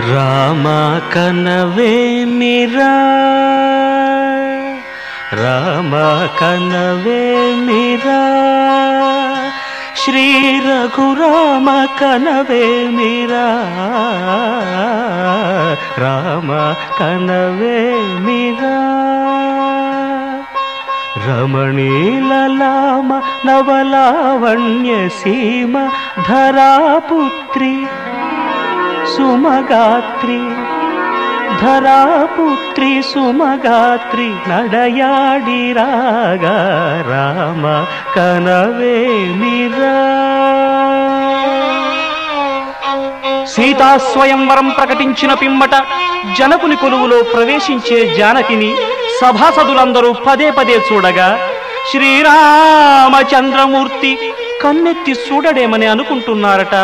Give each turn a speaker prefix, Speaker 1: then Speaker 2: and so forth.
Speaker 1: రామ కనవేమిరా రామ కనవేమిరా శ్రీ రఘురామ కనవేమిరా రామ కనవేమిరా రమణీలలామ నవలావణ్య సీమ ధరాపుత్రి సుమగాత్రి ధరాపుత్రి సుమగాత్రి నడయాడి రాగా రామ కనవేమిరా. సీతా స్వయంవరం ప్రకటించిన పిమ్మట జనకుని కొలువులో ప్రవేశించే జానకిని సభాసదులందరూ పదే పదే చూడగా శ్రీరామచంద్రమూర్తి కన్నెత్తి చూడడేమని అనుకుంటున్నారట.